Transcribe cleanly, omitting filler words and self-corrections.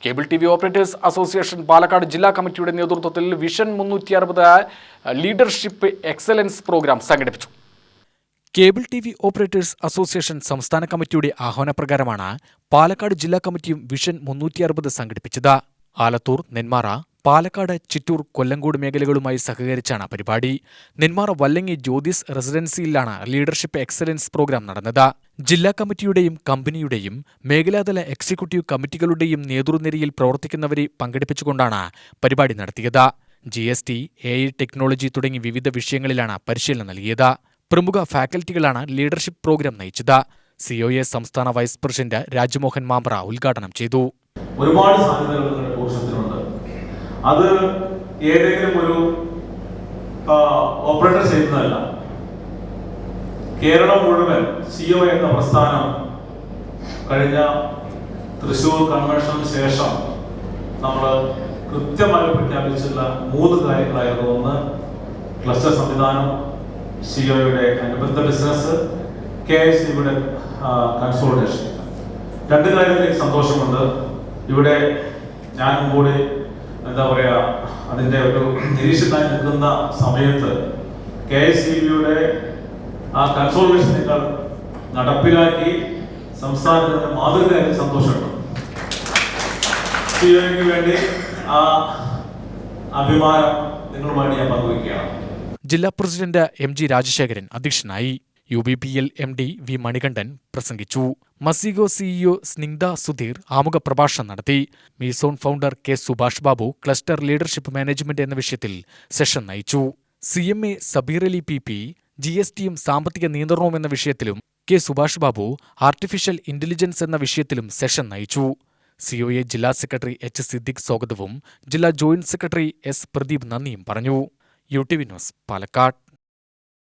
Cable T V operators association Palakkad ജില്ലാ കമ്മിറ്റിയുടെ നേതൃത്വത്തിൽ വിഷൻ 360 ലീഡർഷിപ്പ് എക്സലൻസ് പ്രോഗ്രാം സംഘടിപ്പിച്ചു. Cable T V operators association സംസ്ഥാന കമ്മിറ്റിയുടെ ആഹ്വാനപ്രകാരമാണ് പാലക്കാട് ജില്ലാ കമ്മിറ്റിയും വിഷൻ 360 സംഘടിപ്പിച്ചത്. ആലത്തൂർ, നെന്മാറ, പാലക്കാട്, ചിറ്റൂർ, കൊല്ലങ്കോട് മേഖലകളുമായി സഹകരിച്ചാണ് പരിപാടി. നെന്മാറ വല്ലങ്ങി ജ്യോതിസ് റെസിഡൻസിയിലാണ് ലീഡർഷിപ്പ് എക്സലൻസ് പ്രോഗ്രാം നടന്നത്. ജില്ലാ കമ്മിറ്റിയുടെയും കമ്പനിയുടെയും മേഖലാതല എക്സിക്യൂട്ടീവ് കമ്മിറ്റികളുടെയും നേതൃനിരയിൽ പ്രവർത്തിക്കുന്നവരെ പങ്കെടുപ്പിച്ചുകൊണ്ടാണ് പരിപാടി നടത്തിയത്. GST, AI ടെക്നോളജി തുടങ്ങി വിവിധ വിഷയങ്ങളിലാണ് പരിശീലനം നൽകിയത്. പ്രമുഖ ഫാക്കൽറ്റികളാണ് ലീഡർഷിപ്പ് പ്രോഗ്രാം നയിച്ചത്. COA സംസ്ഥാന വൈസ് പ്രസിഡന്റ് രാജ്മോഹൻ മാമ്പ്ര ഉദ്ഘാടനം ചെയ്തു. ഒരുപാട് സാധ്യതകൾ കോഴ്സത്തിനുണ്ട്. അത് ഏതെങ്കിലും ഒരു ഓപ്പറേറ്റർ ചെയ്യുന്നതല്ല. കേരളം മുഴുവൻ COA എന്ന പ്രസ്ഥാനം കഴിഞ്ഞ തൃശ്ശൂർ കൺവെൻഷന് ശേഷം നമ്മൾ കൃത്യമായി പ്രഖ്യാപിച്ചുള്ള 3 കാര്യങ്ങളായിരുന്നു. ഒന്ന്, ക്ലസ്റ്റർ സംവിധാനം, COAയുടെ അനുബന്ധ ബിസിനസ്, KICയുടെ കൺസോളിഡേഷൻ. 2 കാര്യത്തിൽ സന്തോഷമുണ്ട്. ഇവിടെ ഞാനും കൂടി അതിൻ്റെ ഒരു നിരീക്ഷണമായി നിൽക്കുന്ന സമയത്ത് KICയുടെ ആ കൺസോളിഡേഷൻ നിങ്ങൾ നടപ്പിലാക്കി സംസ്ഥാനത്തിന് മാതൃകയായി സന്തോഷമുണ്ട്. COAയ്ക്ക് വേണ്ടി ആ അഭിമാനം നിങ്ങളുമായി ഞാൻ പങ്കുവയ്ക്കുകയാണ്. ജില്ലാ പ്രസിഡന്റ് MG രാജശേഖരൻ അധ്യക്ഷനായി. UBPL MD V മണികണ്ഠൻ പ്രസംഗിച്ചു. മസിഗോ CEO സ്നിഗ്ധ സുധീർ ആമുഖ പ്രഭാഷണം നടത്തി. മീസോൺ founder K Subhash Babu cluster leadership management എന്ന വിഷയത്തിൽ സെഷൻ നയിച്ചു. CMA സബീർ അലി PP GSTയും സാമ്പത്തിക നിയന്ത്രണവും എന്ന വിഷയത്തിലും K Subhash Babu artificial intelligence എന്ന വിഷയത്തിലും സെഷൻ നയിച്ചു. COA ജില്ലാ സെക്രട്ടറി H സിദ്ദിഖ് സ്വാഗതവും ജില്ലാ ജോയിന്റ് സെക്രട്ടറി S പ്രദീപ് നന്ദിയും പറഞ്ഞു. UTV news, Palakkad.